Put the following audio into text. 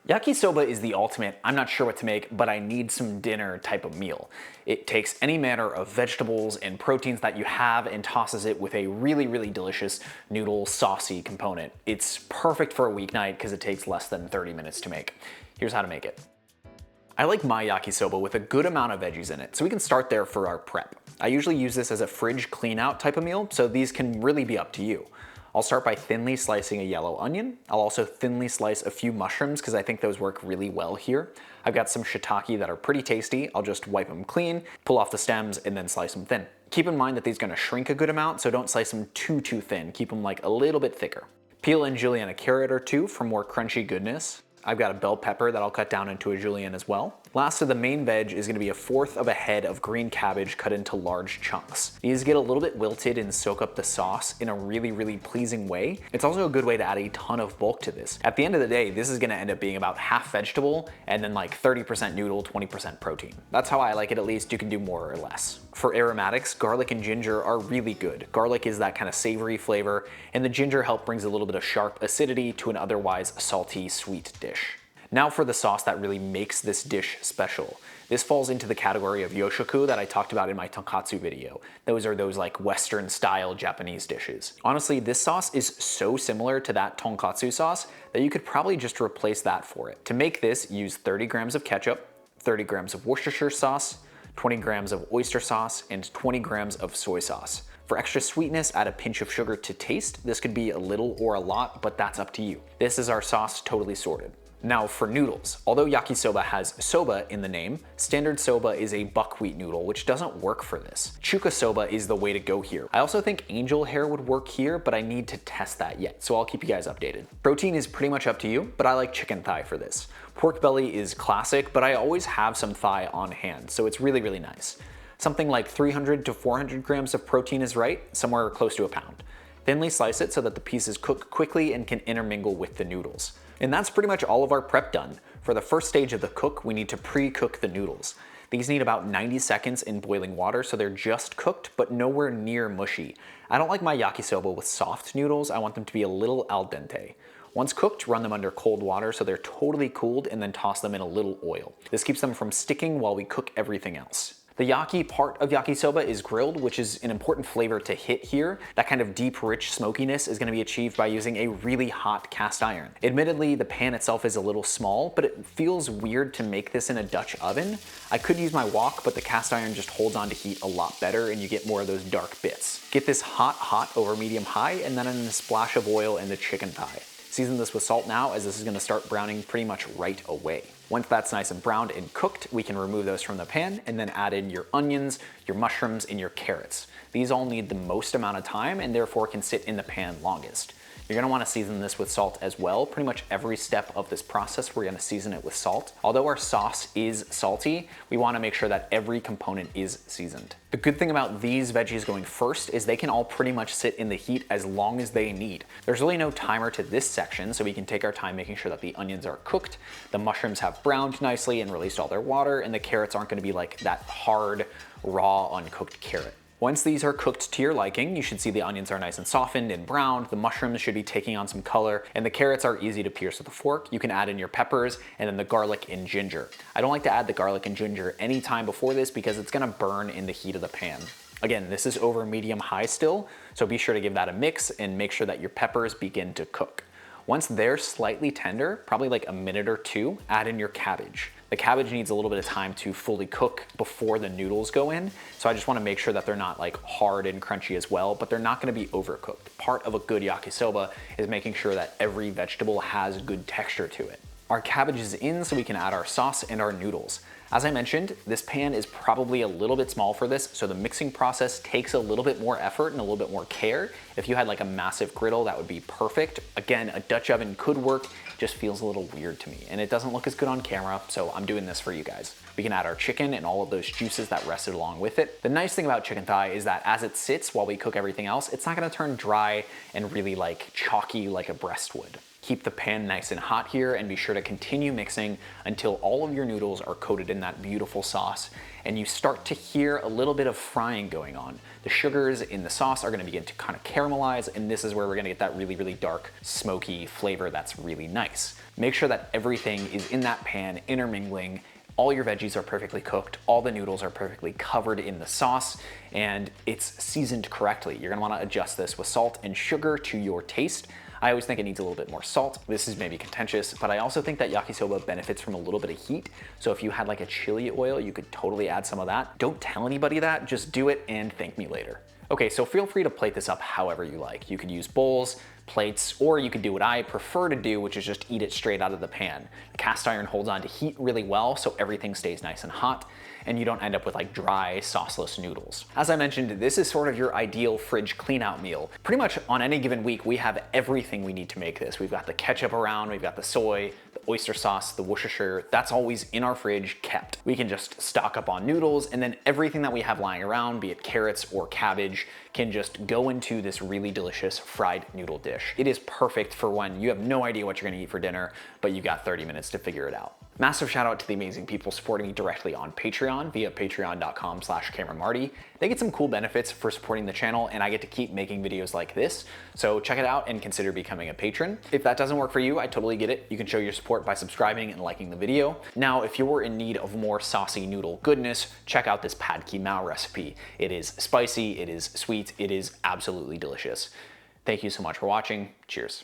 Yakisoba is the ultimate, I'm not sure what to make, but I need some dinner type of meal. It takes any manner of vegetables and proteins that you have and tosses it with a really, really delicious noodle saucy component. It's perfect for a weeknight because it takes less than 30 minutes to make. Here's how to make it. I like my yakisoba with a good amount of veggies in it, so we can start there for our prep. I usually use this as a fridge clean out type of meal, so these can really be up to you. I'll start by thinly slicing a yellow onion. I'll also thinly slice a few mushrooms because I think those work really well here. I've got some shiitake that are pretty tasty. I'll just wipe them clean, pull off the stems, and then slice them thin. Keep in mind that these are gonna shrink a good amount, so don't slice them too thin. Keep them like a little bit thicker. Peel and julienne a carrot or two for more crunchy goodness. I've got a bell pepper that I'll cut down into a julienne as well. Last of the main veg is gonna be 1/4 of a head of green cabbage cut into large chunks. These get a little bit wilted and soak up the sauce in a really, really pleasing way. It's also a good way to add a ton of bulk to this. At the end of the day, this is gonna end up being about half vegetable and then like 30% noodle, 20% protein. That's how I like it at least. You can do more or less. For aromatics, garlic and ginger are really good. Garlic is that kind of savory flavor, and the ginger brings a little bit of sharp acidity to an otherwise salty, sweet dish. Now for the sauce that really makes this dish special. This falls into the category of yoshoku that I talked about in my tonkatsu video. Those are those like Western style Japanese dishes. Honestly, this sauce is so similar to that tonkatsu sauce that you could probably just replace that for it. To make this, use 30 grams of ketchup, 30 grams of Worcestershire sauce, 20 grams of oyster sauce, and 20 grams of soy sauce. For extra sweetness, add a pinch of sugar to taste. This could be a little or a lot, but that's up to you. This is our sauce totally sorted. Now for noodles. Although yakisoba has soba in the name, standard soba is a buckwheat noodle, which doesn't work for this. Chuka soba is the way to go here. I also think angel hair would work here, but I need to test that yet, so I'll keep you guys updated. Protein is pretty much up to you, but I like chicken thigh for this. Pork belly is classic, but I always have some thigh on hand, so it's really, really nice. Something like 300 to 400 grams of protein is right, somewhere close to a pound. Thinly slice it so that the pieces cook quickly and can intermingle with the noodles. And that's pretty much all of our prep done. For the first stage of the cook, we need to pre-cook the noodles. These need about 90 seconds in boiling water, so they're just cooked, but nowhere near mushy. I don't like my yakisoba with soft noodles. I want them to be a little al dente. Once cooked, run them under cold water so they're totally cooled, and then toss them in a little oil. This keeps them from sticking while we cook everything else. The yaki part of yakisoba is grilled, which is an important flavor to hit here. That kind of deep, rich smokiness is gonna be achieved by using a really hot cast iron. Admittedly, the pan itself is a little small, but it feels weird to make this in a Dutch oven. I could use my wok, but the cast iron just holds on to heat a lot better and you get more of those dark bits. Get this hot over medium high, and then in a splash of oil in the chicken thigh. Season this with salt now, as this is gonna start browning pretty much right away. Once that's nice and browned and cooked, we can remove those from the pan and then add in your onions, your mushrooms, and your carrots. These all need the most amount of time and therefore can sit in the pan longest. You're gonna wanna season this with salt as well. Pretty much every step of this process, we're gonna season it with salt. Although our sauce is salty, we wanna make sure that every component is seasoned. The good thing about these veggies going first is they can all pretty much sit in the heat as long as they need. There's really no timer to this section, so we can take our time making sure that the onions are cooked, the mushrooms have browned nicely and released all their water, and the carrots aren't gonna be like that hard, raw, uncooked carrot. Once these are cooked to your liking, you should see the onions are nice and softened and browned, the mushrooms should be taking on some color, and the carrots are easy to pierce with a fork. You can add in your peppers and then the garlic and ginger. I don't like to add the garlic and ginger any time before this because it's gonna burn in the heat of the pan. Again, this is over medium high still, so be sure to give that a mix and make sure that your peppers begin to cook. Once they're slightly tender, probably like a minute or two, add in your cabbage. The cabbage needs a little bit of time to fully cook before the noodles go in, so I just wanna make sure that they're not like hard and crunchy as well, but they're not gonna be overcooked. Part of a good yakisoba is making sure that every vegetable has good texture to it. Our cabbage is in, so we can add our sauce and our noodles. As I mentioned, this pan is probably a little bit small for this, so the mixing process takes a little bit more effort and a little bit more care. If you had like a massive griddle, that would be perfect. Again, a Dutch oven could work, just feels a little weird to me, and it doesn't look as good on camera, so I'm doing this for you guys. We can add our chicken and all of those juices that rested along with it. The nice thing about chicken thigh is that as it sits while we cook everything else, it's not gonna turn dry and really like chalky like a breast would. Keep the pan nice and hot here and be sure to continue mixing until all of your noodles are coated in that beautiful sauce and you start to hear a little bit of frying going on. The sugars in the sauce are gonna begin to kind of caramelize, and this is where we're gonna get that really, really dark, smoky flavor that's really nice. Make sure that everything is in that pan intermingling. All your veggies are perfectly cooked, all the noodles are perfectly covered in the sauce, and it's seasoned correctly. You're gonna wanna adjust this with salt and sugar to your taste. I always think it needs a little bit more salt. This is maybe contentious, but I also think that yakisoba benefits from a little bit of heat. So if you had like a chili oil, you could totally add some of that. Don't tell anybody that, just do it and thank me later. Okay, so feel free to plate this up however you like. You could use bowls, plates, or you could do what I prefer to do, which is just eat it straight out of the pan. The cast iron holds on to heat really well, so everything stays nice and hot, and you don't end up with like dry, sauceless noodles. As I mentioned, this is sort of your ideal fridge clean out meal. Pretty much on any given week, we have everything we need to make this. We've got the ketchup around, we've got the soy, the oyster sauce, the worcestershire, that's always in our fridge kept. We can just stock up on noodles, and then everything that we have lying around, be it carrots or cabbage, can just go into this really delicious fried noodle dish. It is perfect for when you have no idea what you're gonna eat for dinner, but you've got 30 minutes to figure it out. Massive shout out to the amazing people supporting me directly on Patreon via patreon.com/CameronMarty. They get some cool benefits for supporting the channel, and I get to keep making videos like this. So check it out and consider becoming a patron. If that doesn't work for you, I totally get it. You can show your support by subscribing and liking the video. Now, if you're in need of more saucy noodle goodness, check out this pad ki mao recipe. It is spicy, it is sweet, it is absolutely delicious. Thank you so much for watching. Cheers.